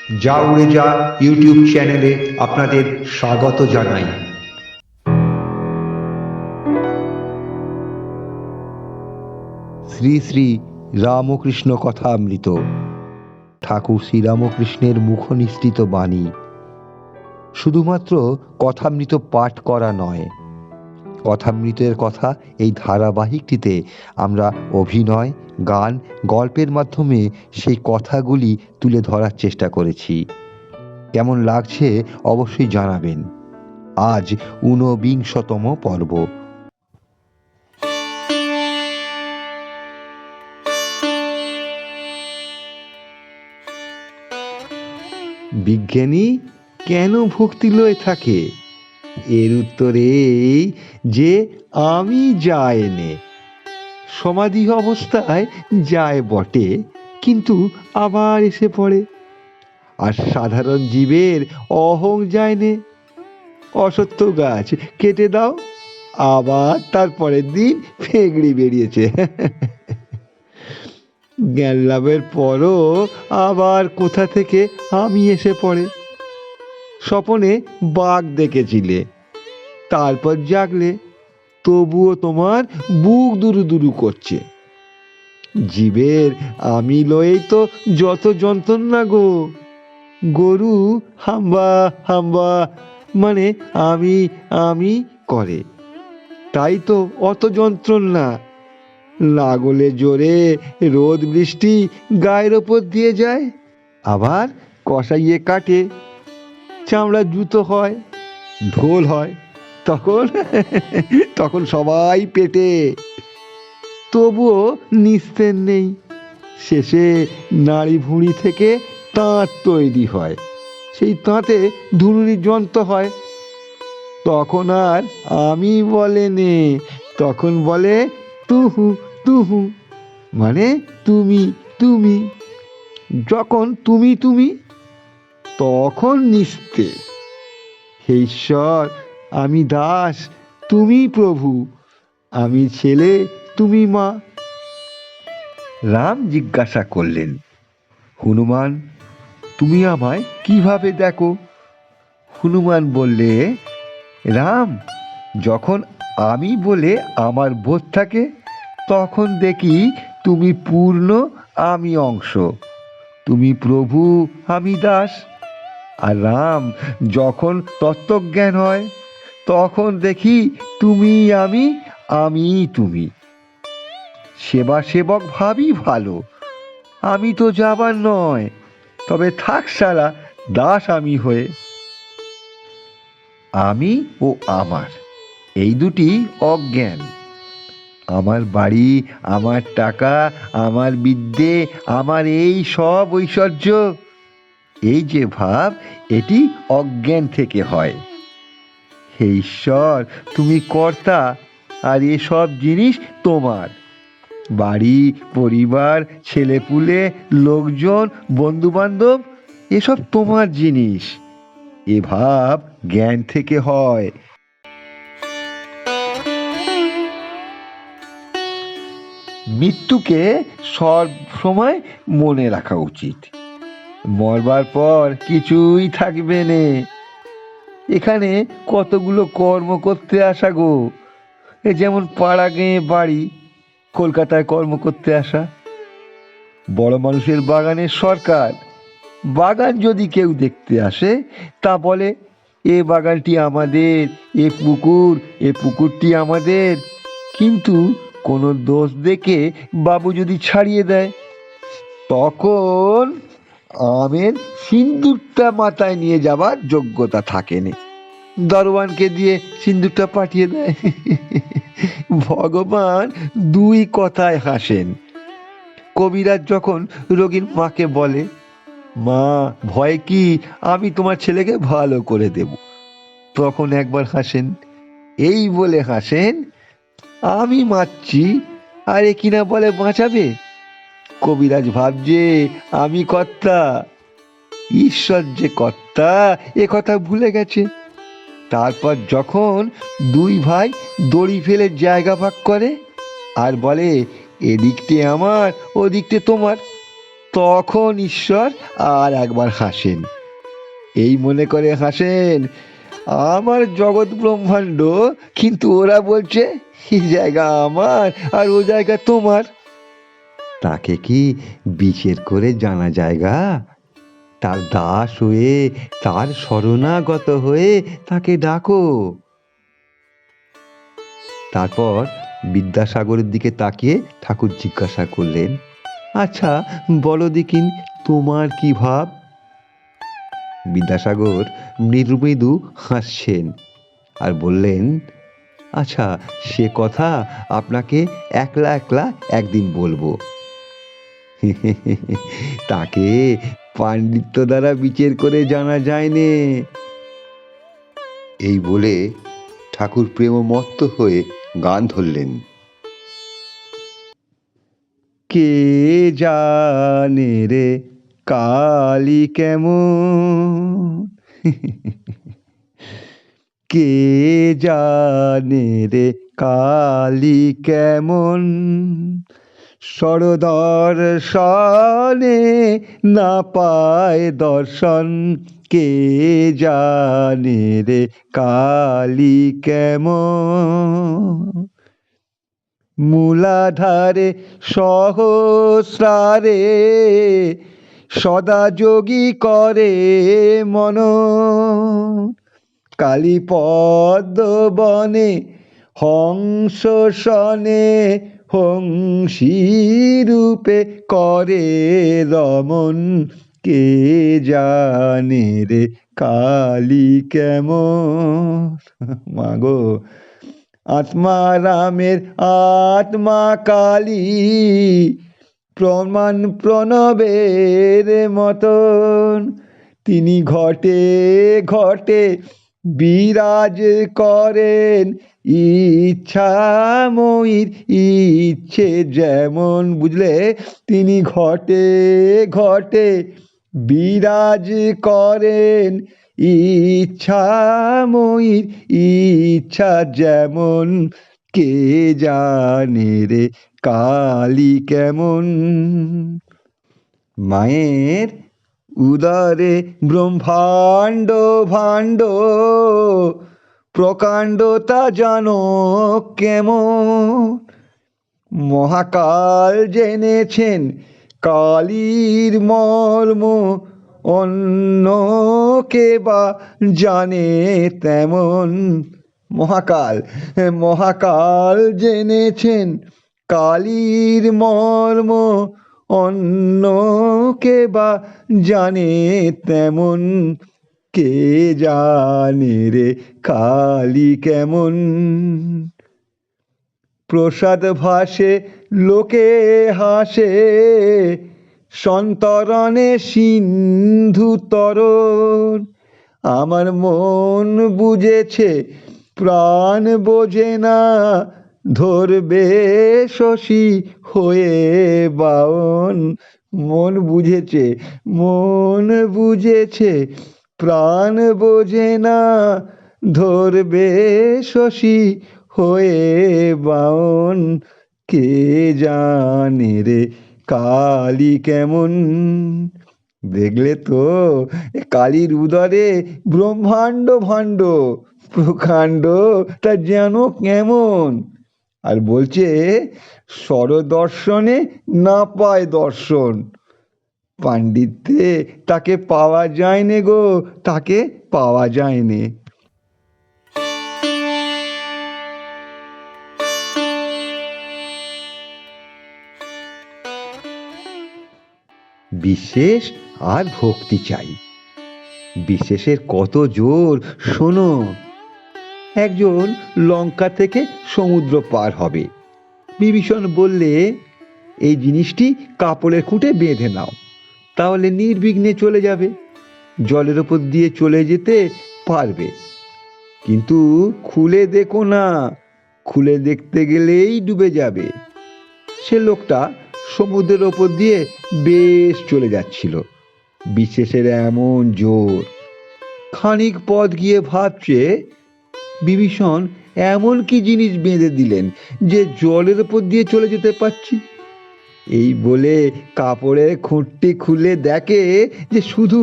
যা উড়ে যা ইউটিউব চ্যানেলে আপনাদের স্বাগত জানাই। শ্রী শ্রী রামকৃষ্ণ কথামৃত, ঠাকুর শ্রীরামকৃষ্ণের মুখনিসৃত বাণী। শুধুমাত্র কথামৃত পাঠ করা নয়, কথামৃতের কথা এই ধারাবাহিকটিতে আমরা অভিনয়, গান, গল্পের মাধ্যমে সেই কথাগুলি তুলে ধরার চেষ্টা করেছি। কেমন লাগছে অবশ্যই জানাবেন। আজ ঊনবিংশতম পর্ব। বিজ্ঞানী কেন ভক্তি লয়ে থাকে? এর উত্তর এই যে আমি যায় নে। সমাধি অবস্থায় যায় বটে, কিন্তু আবার এসে পড়ে। আর সাধারণ জীবের অহং যায় নে। অসত্য গাছ কেটে দাও, আবার তারপরের দিন ফেগড়ি বেরিয়েছে। জ্ঞান লাভের পরও আবার কোথা থেকে আমি এসে পড়ে। স্বপনে বাঘ দেখেছিলে, তারপর জাগলে, তবুও তোমার বুক দুরু দুরু করছে। জীবের আমি লয়েই তো যত যন্ত্রণা গো। গরু হাম্বা হাম্বা মানে আমি আমি করে, তাই তো অত যন্ত্রণা। লাগলে জোরে রোদ বৃষ্টি গায়ের ওপর দিয়ে যায়, আবার কষাইয়ে কাটে, চামড়া জুতো হয়, ঢোল হয়, তখন তখন সবাই পেটে। তবুও নিস্তেজ নেই। শেষে নাড়ি ভুঁড়ি থেকে তাঁত তৈরি হয়, সেই তাঁতে ধুনুরি যন্ত্র হয়। তখন আর আমি বলে নে, তখন বলে তুহু তুহু, মানে তুমি তুমি। যখন তুমি তুমি, তখন নিস্তেজ। হে ঈশ্বর, আমি দাস, তুমি প্রভু, আমি ছেলে, তুমি মা। রাম জিজ্ঞাসা করলেন, হনুমান, তুমি আমায় কিভাবে দেখো? হনুমান বললে, রাম, যখন আমি বলে আমার বোধ থাকে, তখন দেখি তুমি পূর্ণ, আমি অংশ, তুমি প্রভু, আমি দাস। আর রাম, যখন তত্ত্বজ্ঞান হয়, তখন দেখি তুমি আমি, আমি তুমি। সেবা সেবক ভাবই ভালো, আমি তো যাবার নয়, তবে থাক সারা দাস আমি হয়ে। আমি ও আমার, এই দুটি অজ্ঞান। আমার বাড়ি, আমার টাকা, আমার বিদ্যে, আমার এই সব ঐশ্বর্য, এই যে ভাব, এটি অজ্ঞান থেকে হয়। হে ঈশ্বর, তুমি কর্তা, আর এসব জিনিস তোমার। বাড়ি, পরিবার, ছেলেপুলে, লোকজন, বন্ধু বান্ধব, এসব তোমার জিনিস। এ ভাব জ্ঞান থেকে হয়। মৃত্যুকে সব সময় মনে রাখা উচিত। মরবার পর কিছুই থাকবে নে। এখানে কতগুলো কর্ম করতে আসা গো। এ যেমন পাড়া গেঁয়ে বাড়ি, কলকাতায় কর্ম করতে আসা। বড় মানুষের বাগানের সরকার, বাগান যদি কেউ দেখতে আসে, তা বলে, এ বাগানটি আমাদের, এ পুকুরটি আমাদের। কিন্তু কোনো দোষ দেখে বাবু যদি ছাড়িয়ে দেয়, তখন আমের সিন্দুকটা মাথায় নিয়ে যাবার যোগ্যতা থাকেনি, দরওয়ানকে দিয়ে সিন্দুকটা পাঠিয়ে দেয়। ভগবান দুই কথায় হাসেন। কবিরাজ যখন রোগীর মাকে বলে, মা, ভয় কি, আমি তোমার ছেলেকে ভালো করে দেব, তখন একবার হাসেন, এই বলে হাসেন, আমি মারছি আর এ কিনা বলে বাঁচাবে। কবিরাজ ভাবছে আমি কর্তা, ঈশ্বর যে কর্তা এ কথা ভুলে গেছে। তারপর যখন দুই ভাই দড়ি ফেলে জায়গা ভাগ করে আর বলে, এদিকটে আমার, ওদিকটে তোমার, তখন ঈশ্বর আর একবার হাসেন, এই মনে করে হাসেন, আমার জগৎ ব্রহ্মাণ্ড, কিন্তু ওরা বলছে এই জায়গা আমার আর ও জায়গা তোমার। তাকে কি বিচার করে জানা জায়গা? তার দাস হয়ে, তার শরণাগত হয়ে তাকে ডাকো। তারপর বিদ্যাসাগরের দিকে তাকিয়ে ঠাকুর জিজ্ঞাসা করলেন, আচ্ছা বলো দেখিন, তোমার কি ভাব? বিদ্যাসাগর মৃদু মৃদু হাসছেন আর বললেন, আচ্ছা সে কথা আপনাকে একলা একলা একদিন বলবো। তাকে পাণ্ডিত্য দ্বারা বিচার করে জানা যায়নি। এই বলে ঠাকুর প্রেমমত্ত হয়ে গান ধরলেন, কে জানে রে কালী কেমন, কে জানে রে কালী কেমন, সরদর্শনে না পায় দর্শন, কে জানে রে কালী কেমন, মূলাধারে সহস্রারে সদা যোগী করে মনন, কালী পদ্মবনে হংস শনে হংসী রূপে করে রমন, কে জানে রে কালী কেমন। মাগো, আত্মা রামের আত্মা কালী, প্রমাণ প্রণবের মতন, তিনি ঘটে ঘটে বিরাজ করেন, ইচ্ছাময়ীর ইচ্ছে যেমন, বুঝলে, তিনি ঘটে ঘটে বিরাজ করেন, ইচ্ছাময়ীর ইচ্ছা যেমন, কে জানে রে কালী কেমন। মায়ের উদরে ব্রহ্মাণ্ড ভাণ্ড প্রকাণ্ডতা জানো কেমন, মহাকাল জেনেছেন কালীর মর্ম, অন্য কে বা জানে তেমন। মহাকাল, মহাকাল জেনেছেন কালীর মর্ম, অন্য কে বা জানে তেমন, কে জানে রে কালী কেমন। প্রসাদ ভাসে লোকে হাসে, সন্তরণে সিন্ধু তরণ, আমার মন বুঝেছে প্রাণ বোঝে না, ধরবে শশী হয়ে বাউন। মন বুঝেছে, মন বুঝেছে প্রাণ বোঝে না, ধরবে শশী হয়ে বাউন, কে জানে রে কালী কেমন। দেখলে তো, কালীর উদরে ব্রহ্মাণ্ড ভাণ্ড প্রকাণ্ড তা যেন কেমন, আর বলছে স্বরদর্শনে না পায় দর্শন, পাণ্ডিত্যে তাকে পাওয়া যায় নে গো, তাকে পাওয়া যায় নে। বিশ্বাস আর ভক্তি চাই। বিশ্বাসের কত জোর শোনো। একজন লঙ্কা থেকে সমুদ্র পার হবে। বিভীষণ বললে, এই জিনিসটি কাপড়ের খুঁটে বেঁধে নাও, তাহলে নির্বিঘ্নে চলে যাবে, জলের ওপর দিয়ে চলে যেতে পারবে। কিন্তু খুলে দেখো না, খুলে দেখতে গেলেই ডুবে যাবে। সে লোকটা সমুদ্রের ওপর দিয়ে বেশ চলে যাচ্ছিল। বিশ্বাসের এমন জোর, খানিক পথ গিয়ে ভাবছে, বিভীষণ এমন কি জিনিস বেঁধে দিলেন যে জলের ওপর দিয়ে চলে যেতে পারছি। এই বলে কাপড়ের খুঁটটি খুলে দেখে যে শুধু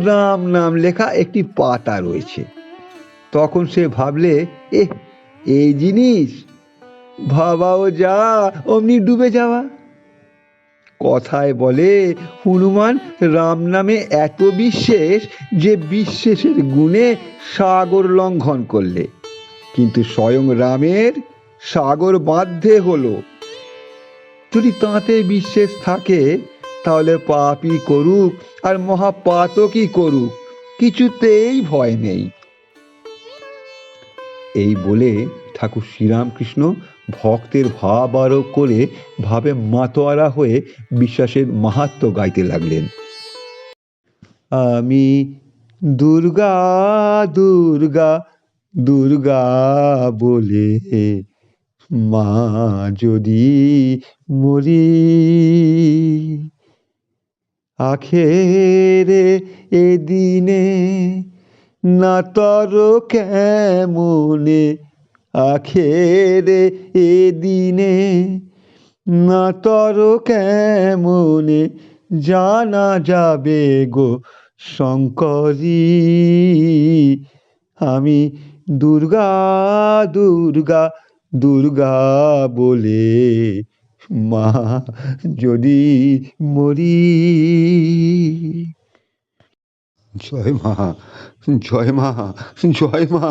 রাম নাম লেখা একটি পাতা রয়েছে। তখন সে ভাবলে, এই জিনিস, ভাবাও যা অমনি ডুবে যাওয়া। কথায় বলে হনুমান রাম নামে এত বিশ্বাস যে বিশ্বাসের গুণে সাগর লঙ্ঘন করলে, কিন্তু স্বয়ং রামের সাগর বাঁধতে হলো। যদি তাঁতে বিশ্বাস থাকে তাহলে পাপই করুক আর মহাপাতকই করুক, কিছুতেই ভয় নেই। এই বলে ঠাকুর শ্রীরামকৃষ্ণ ভক্তের ভাব আরোপ করে ভাবে মাতোয়ারা হয়ে বিশ্বাসের মাহাত্ম্য গাইতে লাগলেন। আমি দুর্গা দুর্গা দুর্গা বলে মা যদি মরি, আখেরে এদিনে না তর কেমনে, আখেরে এদিনে না তর কেমনে জানা যাবে গো শঙ্করী। আমি দুর্গা দুর্গা দুর্গা বলে মা যদি মরি। জয় মা, জয় মা, জয় মা।